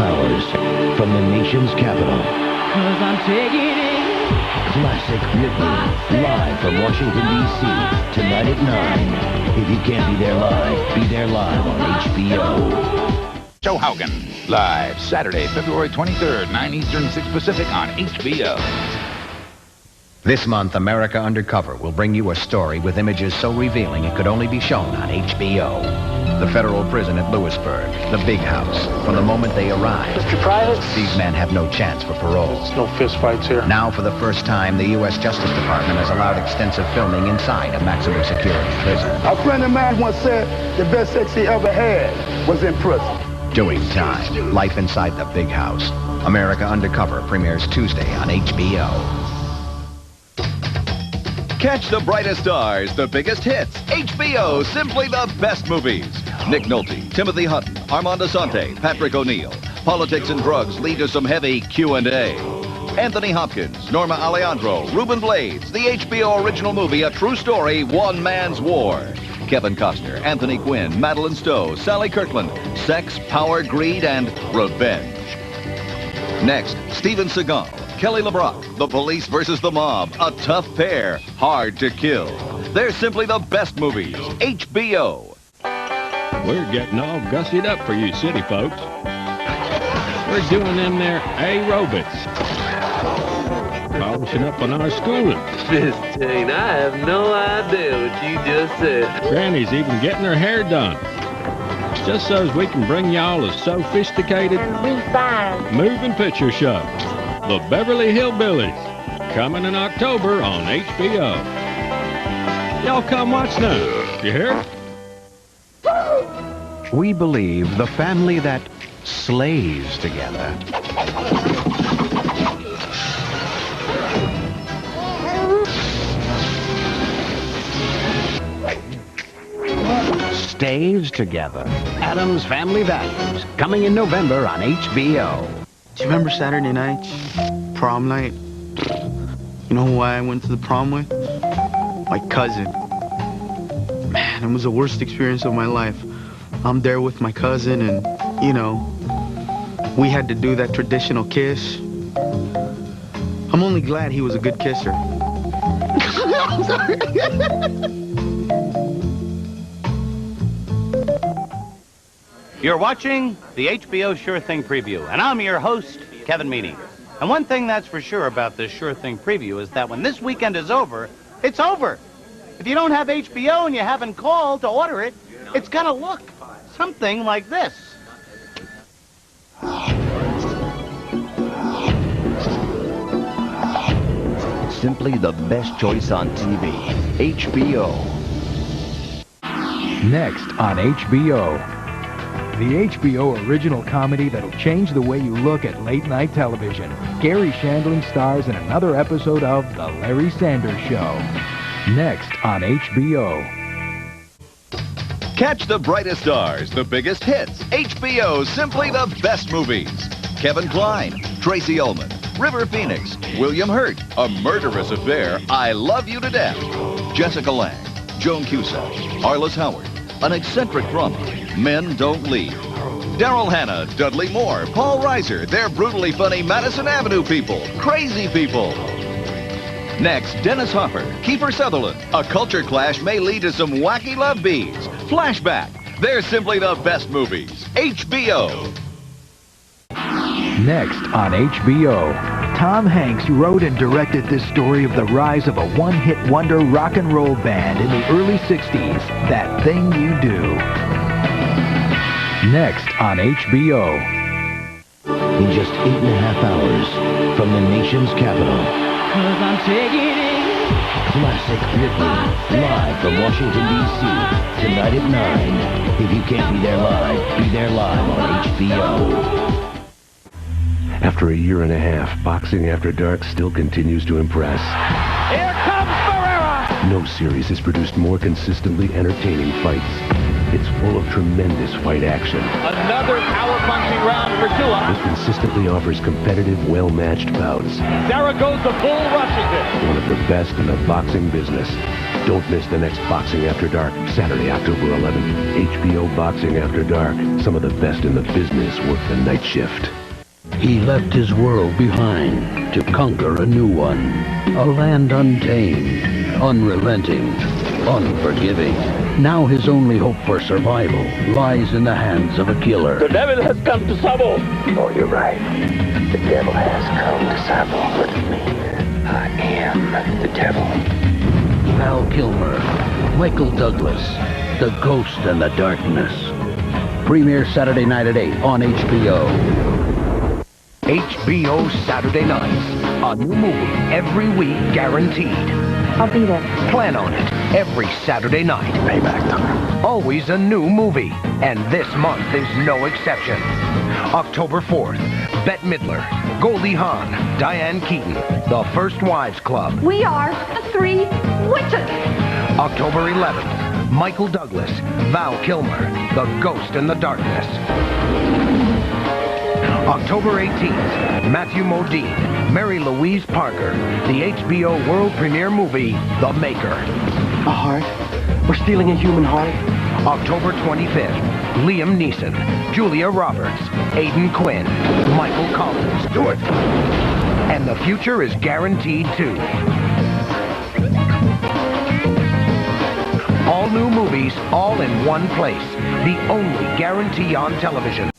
hours from the nation's capital. 'Cause I'm taking it. Classic Whitney, live from Washington, D.C., tonight at 9. If you can't be there live on HBO. Joe Haugen, live Saturday, February 23rd, 9 Eastern, 6 Pacific on HBO. This month, America Undercover will bring you a story with images so revealing it could only be shown on HBO. The federal prison at Lewisburg, the big house. From the moment they arrive, Mr. Private, these men have no chance for parole. no fist fights here. Now, for the first time, the U.S. Justice Department has allowed extensive filming inside a maximum security prison. A friend of mine once said the best sex he ever had was in prison. Doing time. Life inside the big house. America Undercover premieres Tuesday on HBO. Catch the brightest stars, the biggest hits. HBO, simply the best movies. Nick Nolte, Timothy Hutton, Armand Assante, Patrick O'Neill. Politics and drugs lead to some heavy Q&A. Anthony Hopkins, Norma Alejandro, Ruben Blades. The HBO original movie, A True Story, One Man's War. Kevin Costner, Anthony Quinn, Madeline Stowe, Sally Kirkland. Sex, power, greed, and revenge. Next, Steven Seagal, Kelly LeBrock, The Police versus the Mob, a tough pair, hard to kill. They're simply the best movies. HBO. We're getting all gussied up for you city folks. We're doing them there aerobics. Polishing up on our schooling. Miss Jane, I have no idea what you just said. Granny's even getting her hair done. Just so as we can bring y'all a sophisticated moving picture show. The Beverly Hillbillies, coming in October on HBO. Y'all come watch now, you hear? We believe the family that slays together stays together. Adam's Family Values, coming in November on HBO. Do you remember Saturday night, prom night? You know who I went to the prom with? My cousin. Man, it was the worst experience of my life. I'm there with my cousin and, you know, we had to do that traditional kiss. I'm only glad he was a good kisser. I'm sorry. You're watching the HBO Sure Thing Preview, and I'm your host, Kevin Meaney. And one thing that's for sure about this Sure Thing Preview is that when this weekend is over, it's over. If you don't have HBO and you haven't called to order it, it's gonna look something like this. Simply the best choice on TV. HBO. Next on HBO. The HBO original comedy that'll change the way you look at late-night television. Gary Shandling stars in another episode of The Larry Sanders Show. Next on HBO. Catch the brightest stars, the biggest hits. HBO, simply the best movies. Kevin Kline, Tracy Ullman, River Phoenix, William Hurt, A Murderous Affair, I Love You to Death. Jessica Lange, Joan Cusack, Arliss Howard, An Eccentric Drama, Men Don't Leave. Daryl Hannah, Dudley Moore, Paul Reiser, They're Brutally Funny Madison Avenue People, Crazy People. Next, Dennis Hopper, Kiefer Sutherland. A culture clash may lead to some wacky love beads. Flashback. They're simply the best movies. HBO. Next on HBO. Tom Hanks wrote and directed this story of the rise of a one-hit wonder rock and roll band in the early 60s, That Thing You Do. Next on HBO. In just 8.5 hours from the nation's capital. 'Cause I'm taking it. Classic Whitney, live from Washington, D.C., tonight at 9. If you can't be there live on HBO. After a year and a half, Boxing After Dark still continues to impress. Here comes Ferreira! No series has produced more consistently entertaining fights. It's full of tremendous fight action. Another power-punching round for Tua. It consistently offers competitive, well-matched bouts. Zaragoza Bull rushes it. One of the best in the boxing business. Don't miss the next Boxing After Dark, Saturday, October 11th. HBO Boxing After Dark. Some of the best in the business work the night shift. He left his world behind to conquer a new one. A land untamed, unrelenting, unforgiving. Now his only hope for survival lies in the hands of a killer. The devil has come to Sabo. Oh, you're right. The devil has come to Sabo with me. I am the devil. Val Kilmer, Michael Douglas, The Ghost and the Darkness. Premiere Saturday night at 8 on HBO. HBO Saturday nights. A new movie every week guaranteed. I'll be there. Plan on it every Saturday night. Payback time. Always a new movie. And this month is no exception. October 4th, Bette Midler, Goldie Hawn, Diane Keaton, The First Wives Club. We are the Three Witches. October 11th, Michael Douglas, Val Kilmer, The Ghost in the Darkness. October 18th, Matthew Modine, Mary Louise Parker, the HBO world premiere movie, The Maker. A heart? We're stealing a human heart? October 25th, Liam Neeson, Julia Roberts, Aidan Quinn, Michael Collins. Do it! And the future is guaranteed too. All new movies, all in one place. The only guarantee on television.